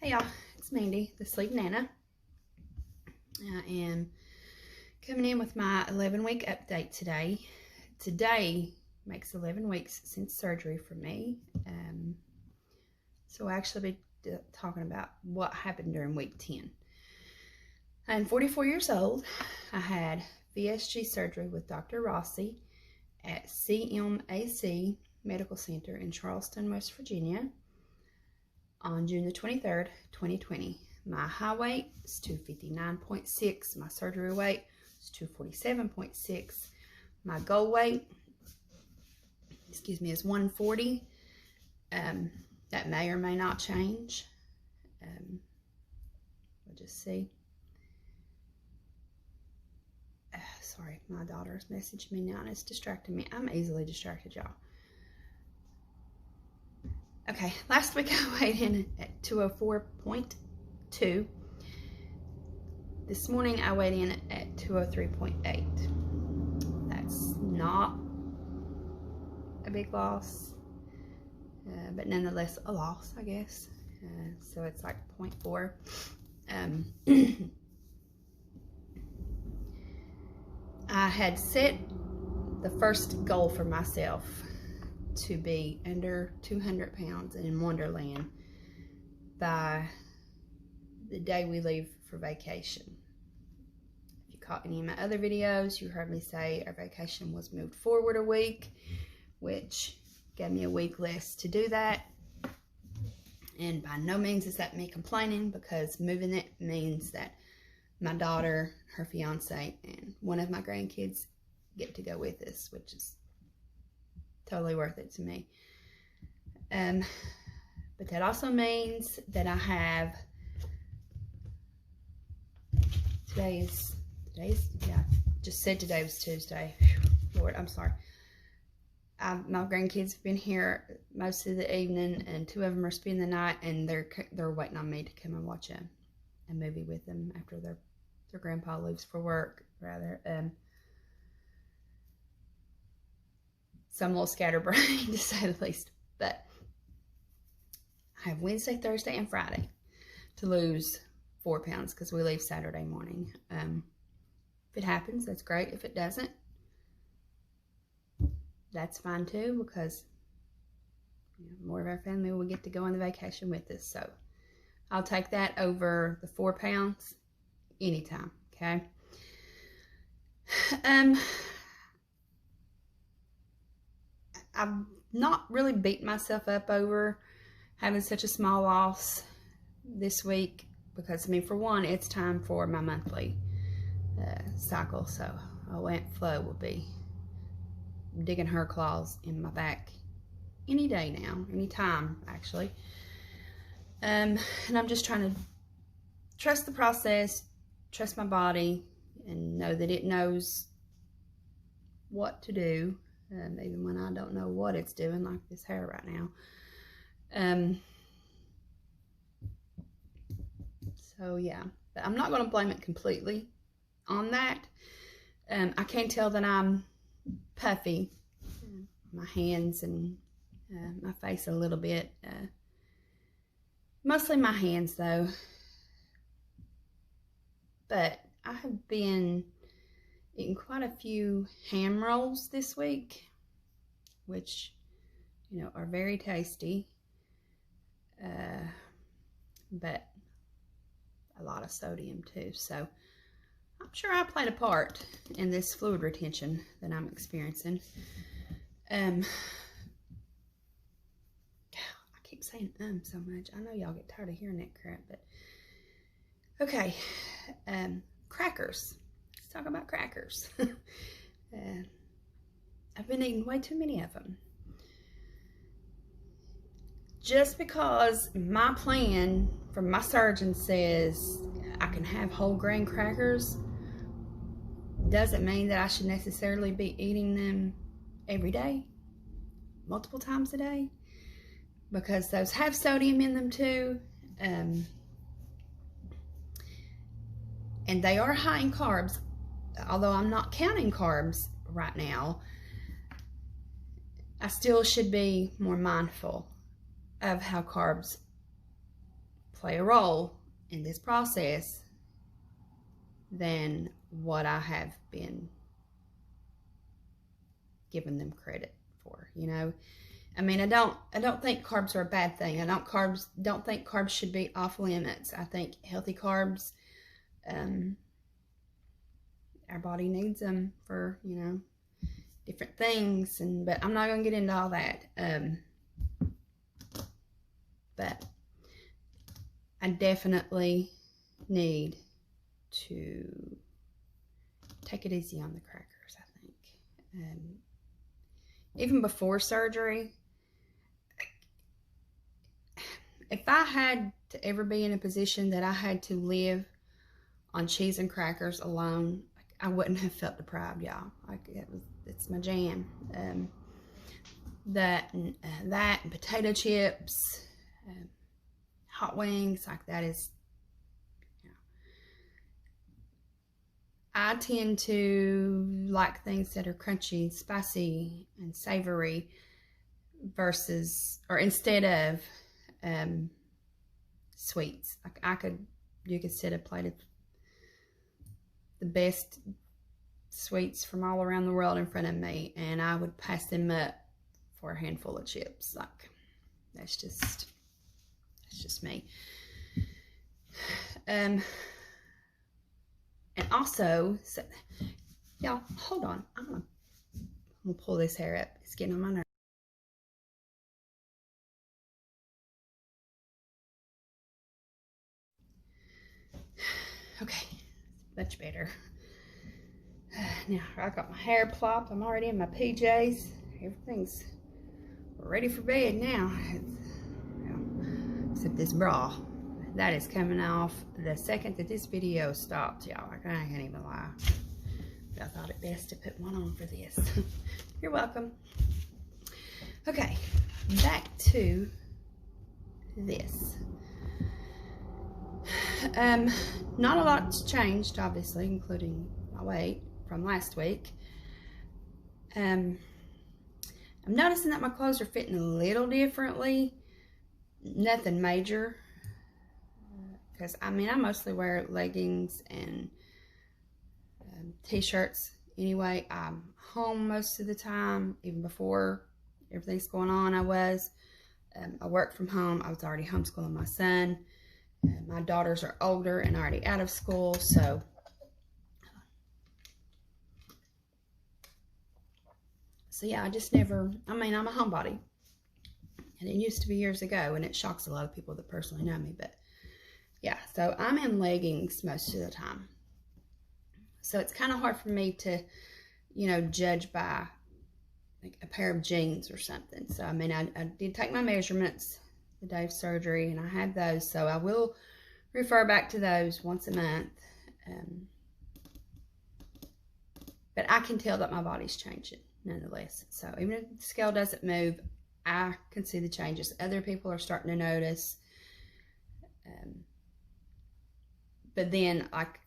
Hey y'all, it's Mandy, the Sleep Nana. I am coming in with my 11-week update today. Today makes 11 weeks since surgery for me. So I'll actually be talking about what happened during week 10. I'm 44 years old. I had VSG surgery with Dr. Rossi at CMAC Medical Center in Charleston, West Virginia, on June the 23rd, 2020. My high weight is 259.6. My surgery weight is 247.6. My goal weight, is 140. That may or may not change. We'll just see. Sorry, my daughter's messaged me now and it's distracting me. I'm easily distracted, y'all. Okay, last week I weighed in at 204.2. This morning I weighed in at 203.8. That's not a big loss, but nonetheless a loss, I guess. So it's like 0.4. I had set the first goal for myself to be under 200 pounds in Wonderland by the day we leave for vacation. If you caught any of my other videos, you heard me say our vacation was moved forward a week, which gave me a week less to do that. And by no means is that me complaining, because moving it means that my daughter, her fiance, and one of my grandkids get to go with us, which is totally worth it to me. But that also means that I have just said today was Tuesday. Lord, I'm sorry. My grandkids have been here most of the evening, and two of them are spending the night, and they're waiting on me to come and watch a movie with them after their grandpa leaves for work, rather. So I'm a little scatterbrained, to say the least. But I have Wednesday, Thursday, and Friday to lose 4 pounds, because we leave Saturday morning. If it happens, that's great. If it doesn't, that's fine too, because more of our family will get to go on the vacation with us. So I'll take that over the 4 pounds anytime, okay? I've not really beat myself up over having such a small loss this week, because, for one, it's time for my monthly cycle, so Aunt Flo will be digging her claws in my back any day now, any time, actually. And I'm just trying to trust the process, trust my body, and know that it knows what to do, even when I don't know what it's doing, like this hair right now. So yeah, but I'm not going to blame it completely on that. I can tell that I'm puffy, my hands and my face a little bit, mostly my hands though. But I have been eating quite a few ham rolls this week, which are very tasty, but a lot of sodium too. So I'm sure I played a part in this fluid retention that I'm experiencing. I keep saying so much. I know y'all get tired of hearing that crap, but okay. Crackers. Let's talk about crackers. I've been eating way too many of them. Just because my plan from my surgeon says I can have whole grain crackers doesn't mean that I should necessarily be eating them every day, multiple times a day, because those have sodium in them too. And they are high in carbs, although I'm not counting carbs right now. I still should be more mindful of how carbs play a role in this process than what I have been giving them credit for, you know. I mean, I don't think carbs are a bad thing. I don't think carbs should be off limits. I think healthy carbs, our body needs them for, you know, different things, but I'm not gonna get into all that. But I definitely need to take it easy on the crackers, I think. Even before surgery, if I had to ever be in a position that I had to live on cheese and crackers alone, I wouldn't have felt deprived, y'all. Like, it's my jam. That and potato chips, hot wings, like that is, you know. I tend to like things that are crunchy, spicy, and savory instead of sweets. Like you could set a plate of the best sweets from all around the world in front of me, and I would pass them up for a handful of chips. Like, that's just me. And also, so, y'all, hold on. I'm gonna pull this hair up. It's getting on my nerves. Okay, much better. Now I got my hair plopped. I'm already in my PJs. Everything's ready for bed now. Except this bra. That is coming off the second that this video stopped, y'all. I can't even lie. But I thought it best to put one on for this. You're welcome. Okay, back to this. Not a lot's changed, obviously, including my weight from last week. I'm noticing that my clothes are fitting a little differently. Nothing major, because I mean, I mostly wear leggings and t-shirts anyway. I'm home most of the time. Even before everything's going on, I work from home. I was already homeschooling my son. My daughters are older and already out of school, so yeah, I just never, I mean, I'm a homebody, and it used to be years ago, and it shocks a lot of people that personally know me, but yeah, so I'm in leggings most of the time. So it's kind of hard for me to, you know, judge by like a pair of jeans or something. So, I mean, I did take my measurements the day of surgery, and I had those, so I will refer back to those once a month. But I can tell that my body's changing nonetheless. So even if the scale doesn't move, I can see the changes. Other people are starting to notice. But then, like,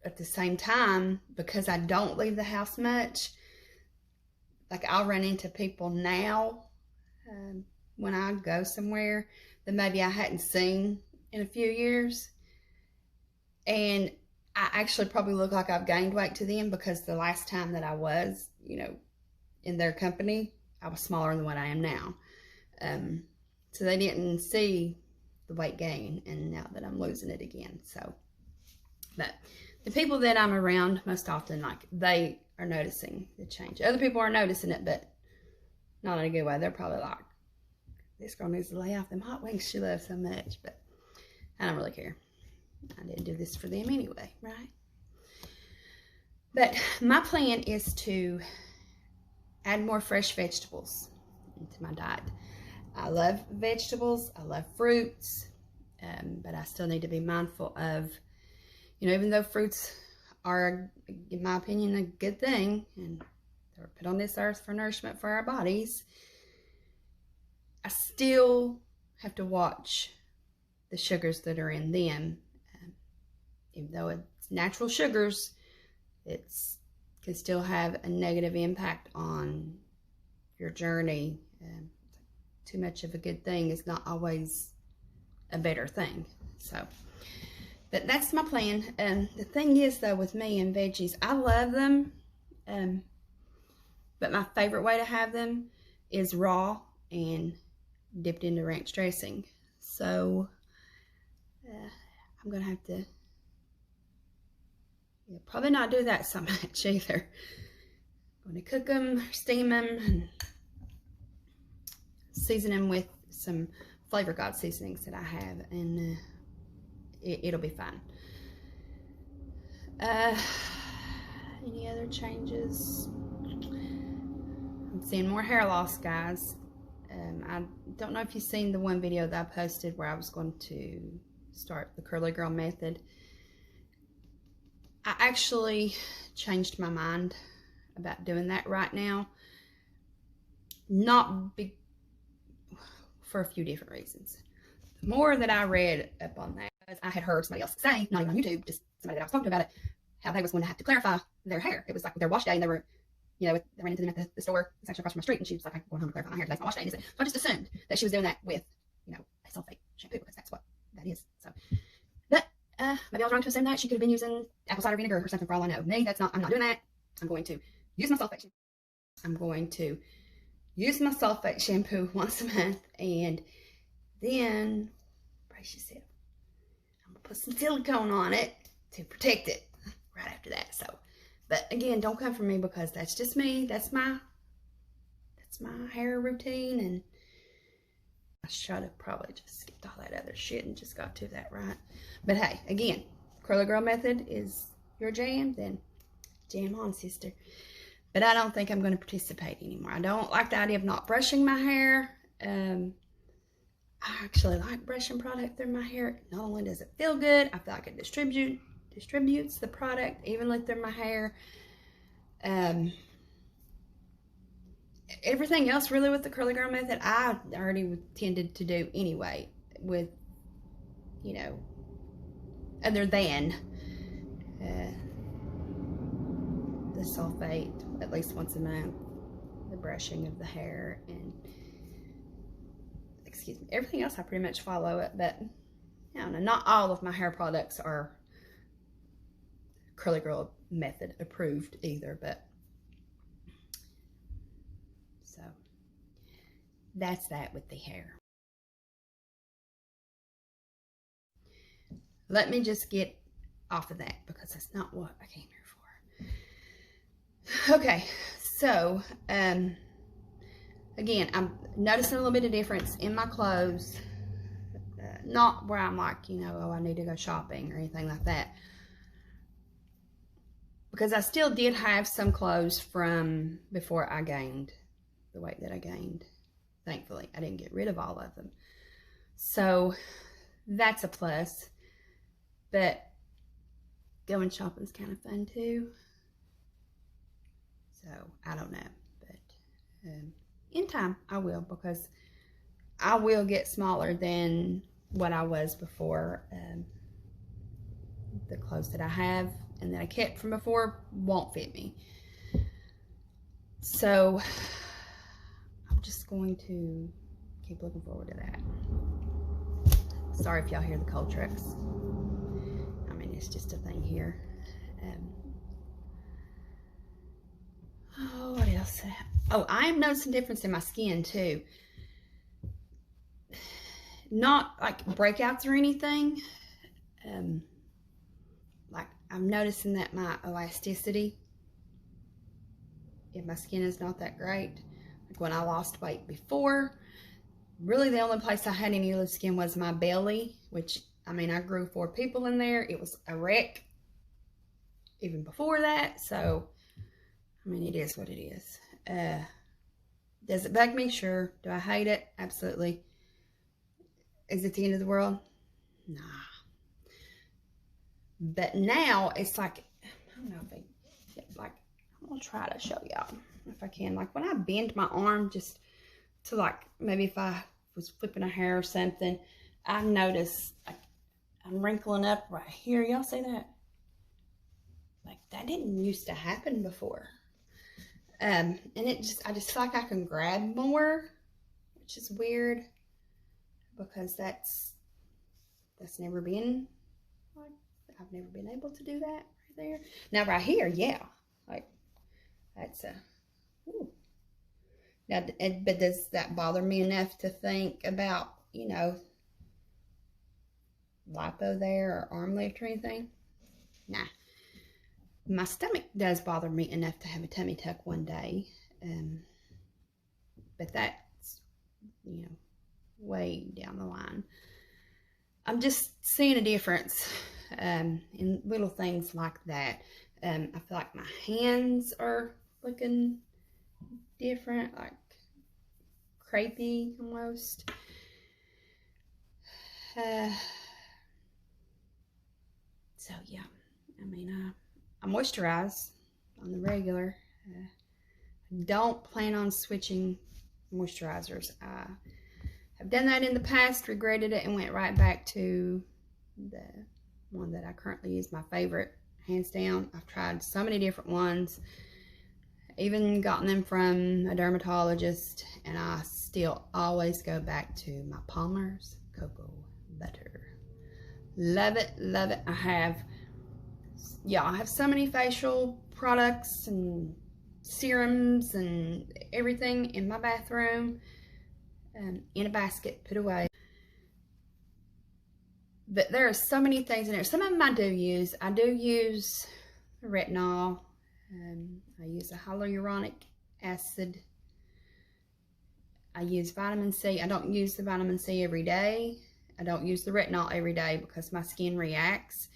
at the same time, because I don't leave the house much, like, I'll run into people now when I go somewhere that maybe I hadn't seen in a few years. And I actually probably look like I've gained weight to them, because the last time that I was, you know, in their company, I was smaller than what I am now. So they didn't see the weight gain, and now that I'm losing it again. So, but the people that I'm around most often, like, they are noticing the change. Other people are noticing it, but not in a good way. They're probably like, this girl needs to lay off them hot wings she loves so much, but I don't really care. I didn't do this for them anyway, right? But my plan is to add more fresh vegetables into my diet. I love vegetables, I love fruits, but I still need to be mindful of, you know, even though fruits are, in my opinion, a good thing, and they're put on this earth for nourishment for our bodies, I still have to watch the sugars that are in them. Even though it's natural sugars, it can still have a negative impact on your journey. Too much of a good thing is not always a better thing. So, but that's my plan. The thing is, though, with me and veggies, I love them, but my favorite way to have them is raw and dipped into ranch dressing. So I'm gonna have to probably not do that so much either. I'm gonna cook them, steam them, and season them with some Flavor God seasonings that I have, and it'll be fine. Any other changes? I'm seeing more hair loss, guys. I don't know if you've seen the one video that I posted where I was going to start the curly girl method. I actually changed my mind about doing that right now. Not big, for a few different reasons. The more that I read up on that, I had heard somebody else say, not even on YouTube, just somebody that I was talking about it, how they was going to have to clarify their hair. It was like their wash day, and they were, you know, they ran into them at the store. It's actually across from my street, and she was like, I'm going home to clarify my hair. Today's my wash day. So I just assumed that she was doing that with, you know, a sulfate shampoo, because that's what that is. So, but maybe I was wrong to assume that. She could have been using apple cider vinegar or something, for all I know. Me, I'm not doing that. I'm going to use my sulfate shampoo. I'm going to use my sulfate shampoo once a month, and then, brace yourself, I'm going to put some silicone on it to protect it right after that. So, but again, don't come for me, because that's just me. That's my hair routine, and I should have probably just skipped all that other shit and just got to that, right? But hey, again, curly girl method is your jam, then jam on, sister. But I don't think I'm going to participate anymore. I don't like the idea of not brushing my hair. I actually like brushing product through my hair. Not only does it feel good, I feel like it distributes the product evenly through my hair. Everything else really with the curly girl method, I already tended to do anyway, with, you know, other than the sulfate at least once a month, the brushing of the hair, and excuse me, everything else I pretty much follow it. But I don't know, not all of my hair products are curly girl method approved either, but so that's that with the hair. Let me just get off of that, because that's not what I came here for. Okay, so again, I'm noticing a little bit of difference in my clothes. Not where I'm like, you know, oh, I need to go shopping or anything like that, because I still did have some clothes from before I gained the weight that I gained. Thankfully, I didn't get rid of all of them, so that's a plus. But going shopping is kind of fun too. So I don't know, but in time I will, because I will get smaller than what I was before. The clothes that I have and that I kept from before won't fit me. So I'm just going to keep looking forward to that. Sorry if y'all hear the coal trucks. I mean, it's just a thing here. Oh, what else? Oh, I am noticing a difference in my skin too. Not like breakouts or anything. Like, I'm noticing that my elasticity in my skin is not that great. Like when I lost weight before, really the only place I had any loose skin was my belly, which, I mean, I grew 4 people in there. It was a wreck even before that. So, I mean, it is what it is. Does it bug me? Sure. Do I hate it? Absolutely. Is it the end of the world? Nah. But now it's like, I don't know if like, I'm gonna try to show y'all if I can. Like when I bend my arm just to, like, maybe if I was flipping a hair or something, I notice like I'm wrinkling up right here. Y'all see that? Like that didn't used to happen before. And I just feel like I can grab more, which is weird, because that's that's never been, like, I've never been able to do that right there. Now right here, yeah, like that's a, ooh. Now, but does that bother me enough to think about, you know, lipo there or arm lift or anything? Nah. My stomach does bother me enough to have a tummy tuck one day, but that's, you know, way down the line. I'm just seeing a difference in little things like that. I feel like my hands are looking different, like crepey almost. So yeah, I mean, I moisturize on the regular. Don't plan on switching moisturizers. I have done that in the past, regretted it, and went right back to the one that I currently use, my favorite, hands down. I've tried so many different ones, even gotten them from a dermatologist, and I still always go back to my Palmer's Cocoa Butter. Love it, love it. I have so many facial products and serums and everything in my bathroom, in a basket, put away. But there are so many things in there. Some of them I do use. I do use retinol. I use a hyaluronic acid. I use vitamin C. I don't use the vitamin C every day. I don't use the retinol every day because my skin reacts.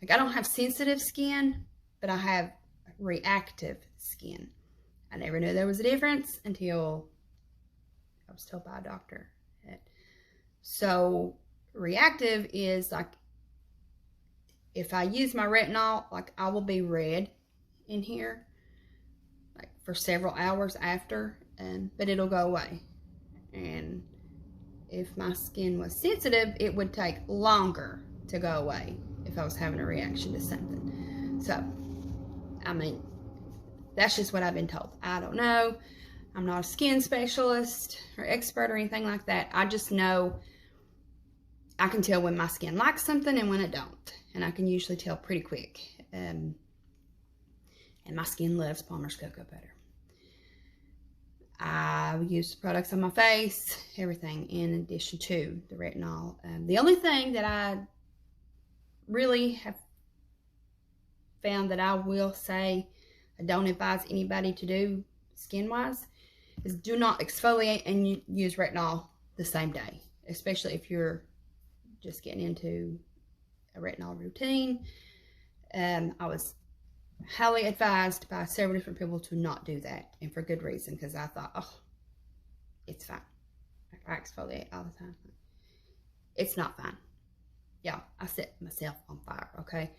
Like, I don't have sensitive skin, but I have reactive skin. I never knew there was a difference until I was told by a doctor. So reactive is like, if I use my retinol, like, I will be red in here, like for several hours after, but it'll go away. And if my skin was sensitive, it would take longer to go away if I was having a reaction to something. So, I mean, that's just what I've been told. I don't know. I'm not a skin specialist or expert or anything like that. I just know I can tell when my skin likes something and when it don't. And I can usually tell pretty quick. And my skin loves Palmer's Cocoa Butter. I use the products on my face, everything, in addition to the retinol. The only thing that I really have found that I will say I don't advise anybody to do skin-wise is do not exfoliate and use retinol the same day, especially if you're just getting into a retinol routine. I was highly advised by several different people to not do that, and for good reason, because I thought, oh, it's fine. I exfoliate all the time. It's not fine. Yeah, I set myself on fire, okay?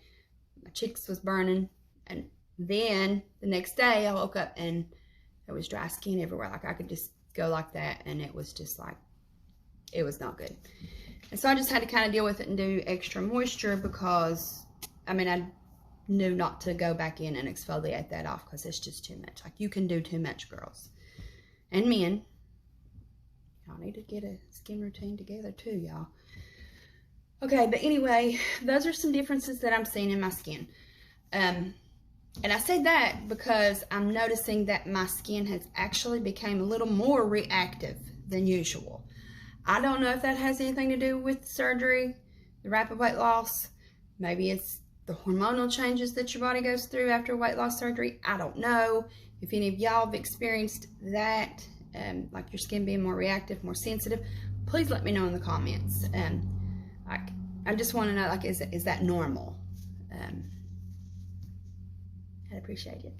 My cheeks was burning, and then the next day I woke up and there was dry skin everywhere. Like, I could just go like that, and it was just like, it was not good. And so I just had to kind of deal with it and do extra moisture because, I mean, I knew not to go back in and exfoliate that off because it's just too much. Like, you can do too much, girls and men. Y'all need to get a skin routine together too, y'all. Okay, but anyway, those are some differences that I'm seeing in my skin. And I say that because I'm noticing that my skin has actually become a little more reactive than usual. I don't know if that has anything to do with surgery, the rapid weight loss. Maybe it's the hormonal changes that your body goes through after weight loss surgery. I don't know. If any of y'all have experienced that, like your skin being more reactive, more sensitive, please let me know in the comments. Like, I just want to know, like, is that normal? I'd appreciate it.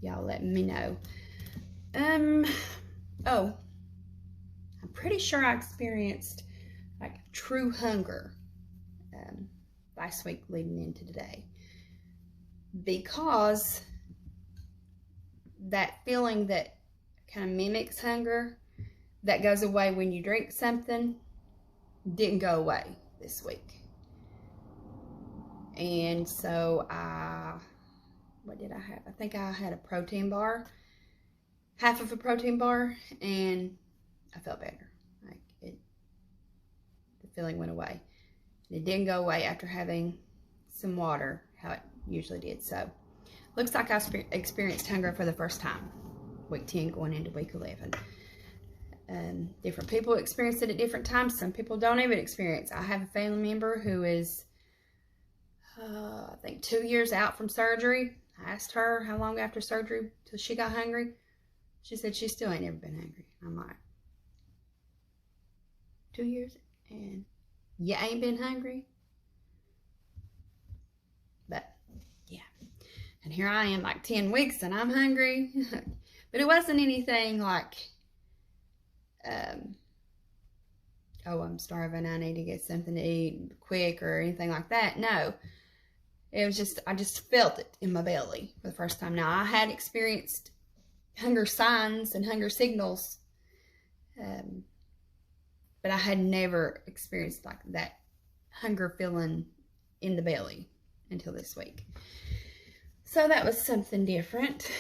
Y'all letting me know. Oh, I'm pretty sure I experienced like true hunger last week leading into today, because that feeling that kind of mimics hunger that goes away when you drink something didn't go away this week. And so what did I have? I think I had a protein bar, half of a protein bar, and I felt better. Like, the feeling went away. It didn't go away after having some water, how it usually did. So, looks like I experienced hunger for the first time. Week 10 going into week 11. Different people experience it at different times. Some people don't even experience. I have a family member who is, I think 2 years out from surgery. I asked her how long after surgery till she got hungry. She said she still ain't ever been hungry. I'm like, 2 years and you ain't been hungry? But yeah. And here I am like 10 weeks and I'm hungry. But it wasn't anything like, oh, I'm starving, I need to get something to eat quick or anything like that. No. It was just, I just felt it in my belly for the first time. Now, I had experienced hunger signs and hunger signals, but I had never experienced like that hunger feeling in the belly until this week. So that was something different.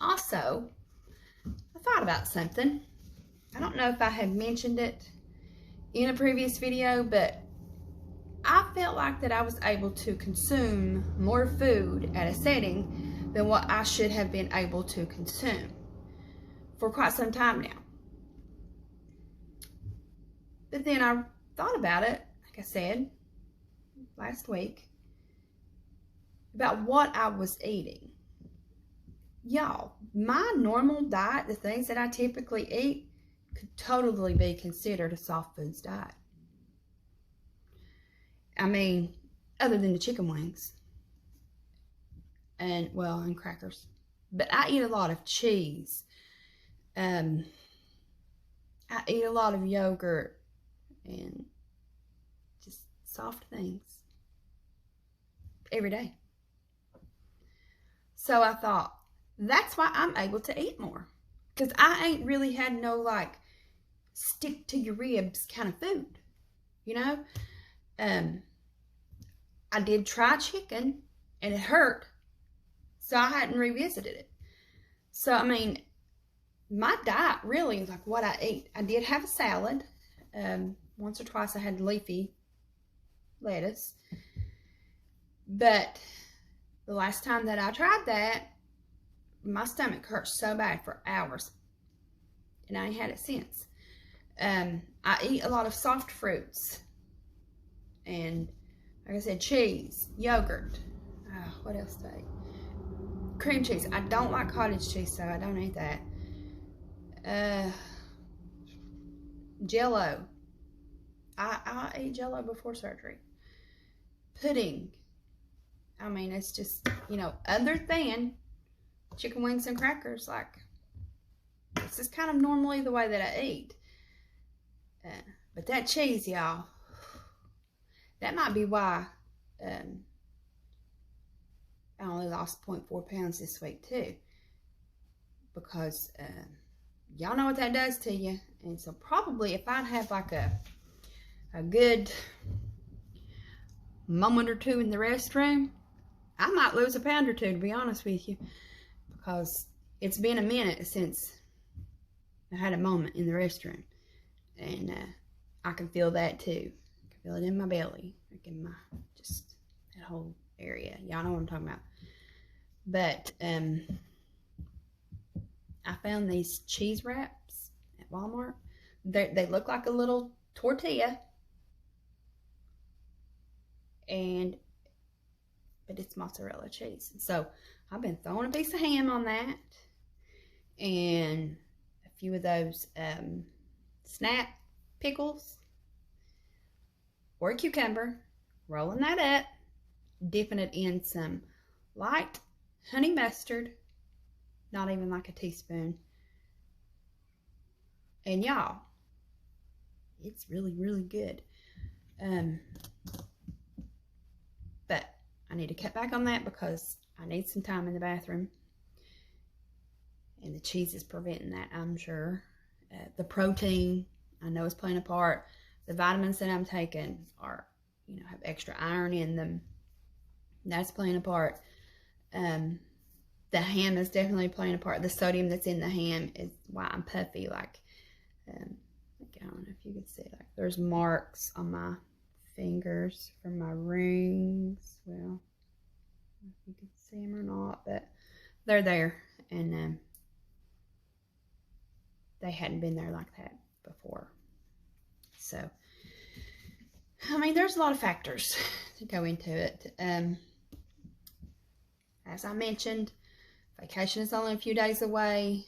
Also, I thought about something. I don't know if I had mentioned it in a previous video, but I felt like that I was able to consume more food at a setting than what I should have been able to consume for quite some time now. But then I thought about it, like I said last week, about what I was eating. Y'all, my normal diet, the things that I typically eat, could totally be considered a soft foods diet. I mean, other than the chicken wings and crackers. But I eat a lot of cheese. I eat a lot of yogurt and just soft things every day. So I thought, that's why I'm able to eat more. Because I ain't really had no like stick to your ribs kind of food, you know? I did try chicken and it hurt, so I hadn't revisited it. So, I mean, my diet really is like what I eat. I did have a salad. Once or twice I had leafy lettuce. But the last time that I tried that, my stomach hurt so bad for hours. And I ain't had it since. I eat a lot of soft fruits. And like I said, cheese, yogurt. What else do I eat? Cream cheese. I don't like cottage cheese, so I don't eat that. Jell-O. I ate Jell-O before surgery. Pudding. I mean, it's just, you know, other than chicken wings and crackers, like, this is kind of normally the way that I eat. But that cheese, y'all, that might be why I only lost 0.4 pounds this week too. Because y'all know what that does to you. And so probably if I'd have like a good moment or two in the restroom, I might lose a pound or two, to be honest with you. Because it's been a minute since I had a moment in the restroom. And I can feel that too. I can feel it in my belly. Like in my, just that whole area. Y'all know what I'm talking about. But I found these cheese wraps at Walmart. They look like a little tortilla. But it's mozzarella cheese. So I've been throwing a piece of ham on that. And a few of those snap pickles. Or a cucumber. Rolling that up. Dipping it in some light honey mustard. Not even like a teaspoon. And y'all, it's really, really good. But I need to cut back on that because I need some time in the bathroom. And the cheese is preventing that, I'm sure. The protein, I know, is playing a part. The vitamins that I'm taking are, you know, have extra iron in them. That's playing a part. The ham is definitely playing a part. The sodium that's in the ham is why I'm puffy. Like, I don't know if you can see, like, There's marks on my fingers from my rings. Well, I don't know if you can see them or not, but they're there. And they hadn't been there like that before. So, I mean, there's a lot of factors to go into it. As I mentioned, vacation is only a few days away.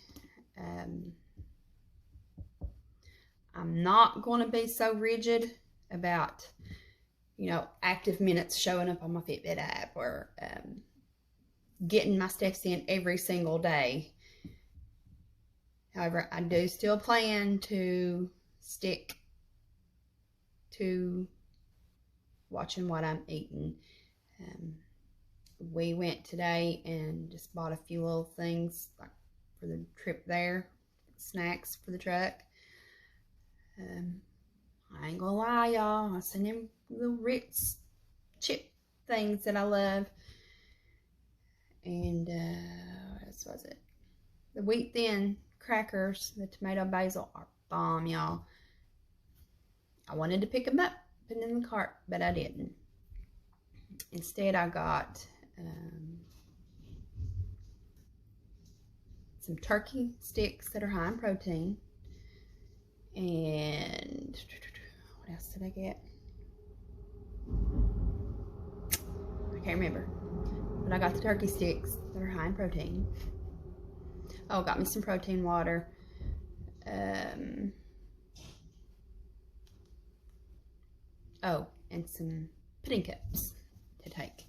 I'm not going to be so rigid about, you know, active minutes showing up on my Fitbit app or getting my steps in every single day. However, I do still plan to stick to watching what I'm eating. We went today and just bought a few little things like for the trip there, snacks for the truck. I ain't gonna lie, y'all, I seen them little Ritz chip things that I love. And what else was it? The wheat thin crackers, the tomato basil are bomb, y'all. I wanted to pick them up, put them in the cart, but I didn't. Instead, I got some turkey sticks that are high in protein. And what else did I get? I can't remember. But I got the turkey sticks that are high in protein. Oh, got me some protein water. Oh, and some pudding cups to take.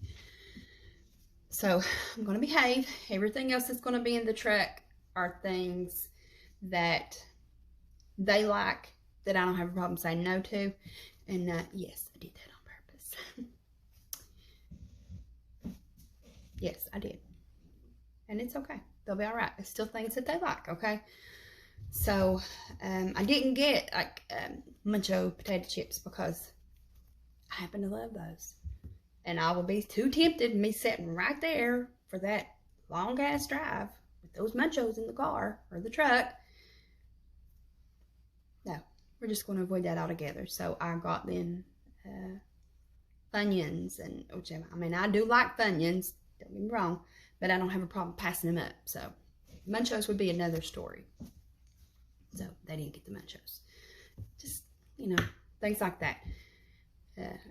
So I'm going to behave. Everything else that's going to be in the truck are things that they like, that I don't have a problem saying no to. And yes, I did that on purpose. Yes, I did. And it's okay. They'll be all right. It's still things that they like, okay? So I didn't get like Muncho potato chips because I happen to love those. And I will be too tempted, me sitting right there for that long ass drive with those Munchos in the car or the truck. No, we're just going to avoid that altogether. So I got them Funyuns, and whichever. I mean, I do like Funyuns, don't get me wrong, but I don't have a problem passing them up. So Munchos would be another story. So they didn't get the Munchos. Just, you know, things like that.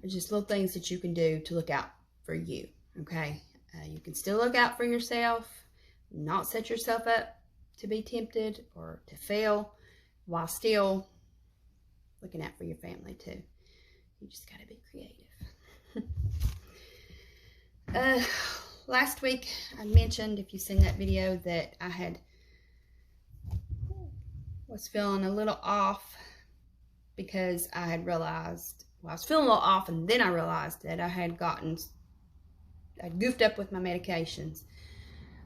Just little things that you can do to look out for you, okay? You can still look out for yourself, not set yourself up to be tempted or to fail, while still looking out for your family too. You just got to be creative. Last week I mentioned, if you've seen that video, that I was feeling a little off because I had realized, well, I was feeling a little off, and then I realized that I'd goofed up with my medications.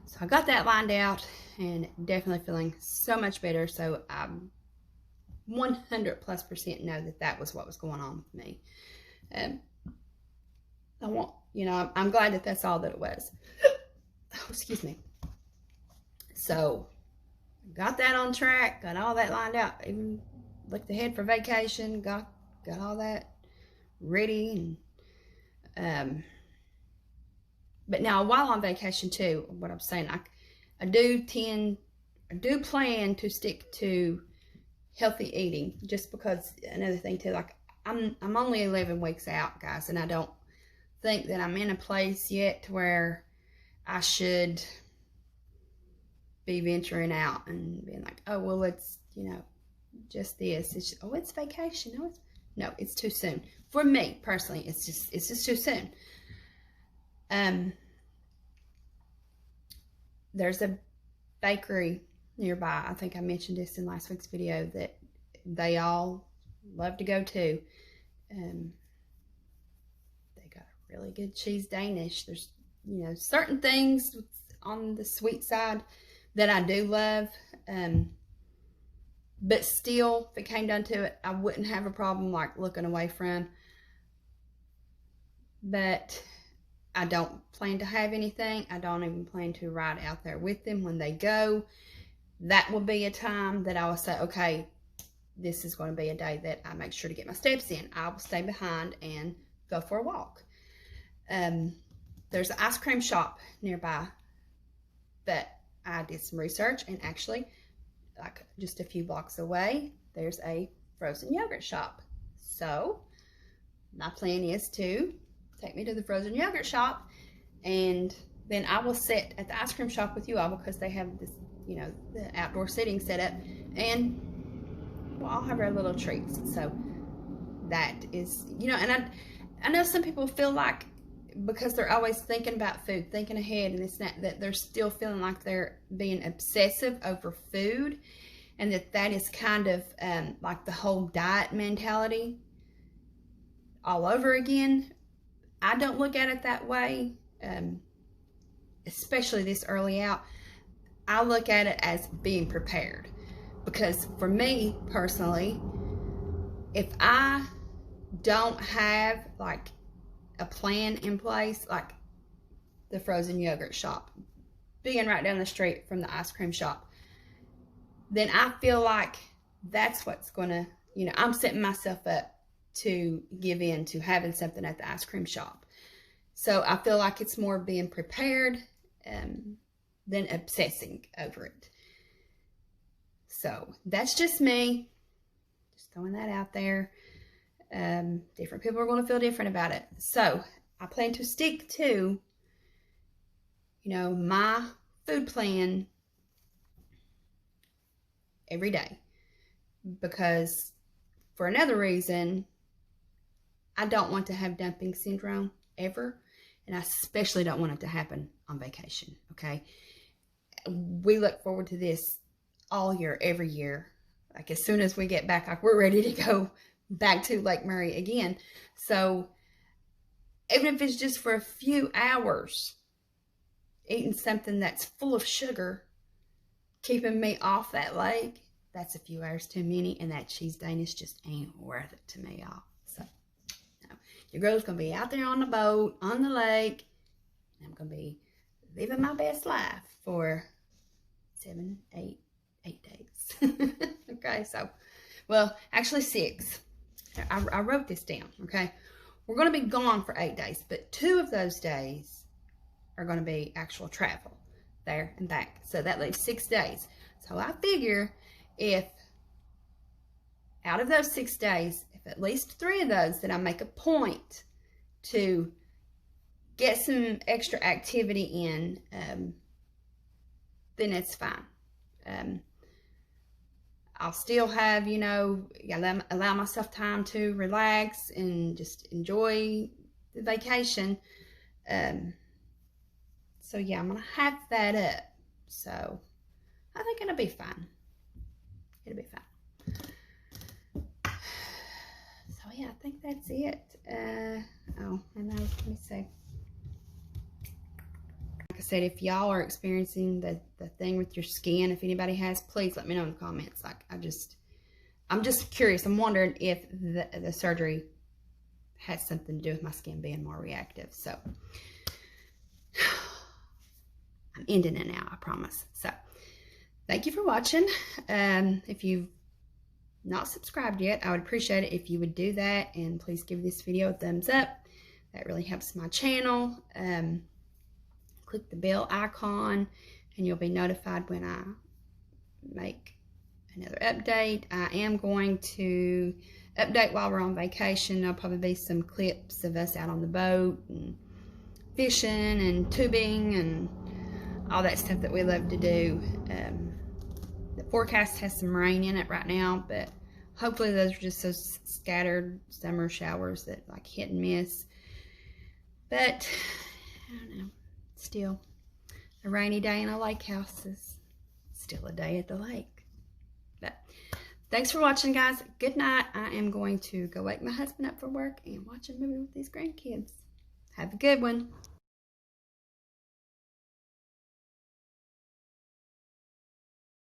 So I got that lined out and definitely feeling so much better. So I'm 100+% know that was what was going on with me. I'm glad that that's all that it was. Oh, excuse me. So got that on track, got all that lined out, even looked ahead for vacation, got all that ready. And but now while on vacation too, what I'm saying, I do plan to stick to healthy eating, just because another thing too, like I'm only 11 weeks out, guys, and I don't think that I'm in a place yet to where I should be venturing out and being like, oh well, it's, you know, just this. It's just, oh, it's vacation. No, it's too soon for me personally. It's just too soon. There's a bakery nearby. I think I mentioned this in last week's video, that they all love to go to. They got a really good cheese Danish. There's, you know, certain things on the sweet side that I do love. But still, if it came down to it, I wouldn't have a problem like looking away from. But I don't plan to have anything. I don't even plan to ride out there with them when they go. That will be a time that I will say, okay, this is going to be a day that I make sure to get my steps in. I will stay behind and go for a walk. There's an ice cream shop nearby that I did some research, and actually, like just a few blocks away, there's a frozen yogurt shop. So my plan is to take me to the frozen yogurt shop, and then I will sit at the ice cream shop with you all, because they have this, you know, the outdoor seating set up, and we'll all have our little treats. So that is, you know, and I know some people feel like, because they're always thinking about food, thinking ahead, and it's not that they're still feeling like they're being obsessive over food, and that is kind of like the whole diet mentality all over again. I don't look at it that way, especially this early out. I look at it as being prepared, because for me personally, if I don't have like a plan in place, like the frozen yogurt shop being right down the street from the ice cream shop, then I feel like that's what's gonna, you know, I'm setting myself up to give in to having something at the ice cream shop. So I feel like it's more being prepared than obsessing over it. So that's just me, just throwing that out there. Different people are going to feel different about it. So I plan to stick to, you know, my food plan every day, because for another reason, I don't want to have dumping syndrome ever, and I especially don't want it to happen on vacation. Okay, we look forward to this all year, every year. Like as soon as we get back, like we're ready to go back to Lake Murray again. So even if it's just for a few hours, eating something that's full of sugar, keeping me off that lake, that's a few hours too many, and that cheese Danish just ain't worth it to me, y'all. So no, your girl's gonna be out there on the boat, on the lake, and I'm gonna be living my best life for 8 days. Okay, so, well, actually 6. I wrote this down, okay? We're going to be gone for 8 days, but 2 of those days are going to be actual travel there and back. So that leaves 6 days. So I figure if out of those 6 days, if at least 3 of those that I make a point to get some extra activity in, then it's fine. I'll still have, you know, allow myself time to relax and just enjoy the vacation. So yeah, I'm going to have that up. So I think it'll be fine. It'll be fine. So yeah, I think that's it. Oh, I know, let me see. Like I said, if y'all are experiencing the thing with your skin, if anybody has, please let me know in the comments. Like, I'm just curious. I'm wondering if the surgery has something to do with my skin being more reactive. So I'm ending it now, I promise. So thank you for watching. If you've not subscribed yet, I would appreciate it if you would do that, and please give this video a thumbs up. That really helps my channel. Click the bell icon and you'll be notified when I make another update. I am going to update while we're on vacation. There'll probably be some clips of us out on the boat and fishing and tubing and all that stuff that we love to do. The forecast has some rain in it right now, but hopefully those are just those scattered summer showers that like hit and miss. But I don't know. Still, a rainy day in a lake house is still a day at the lake. But thanks for watching, guys. Good night. I am going to go wake my husband up for work and watch a movie with these grandkids. Have a good one.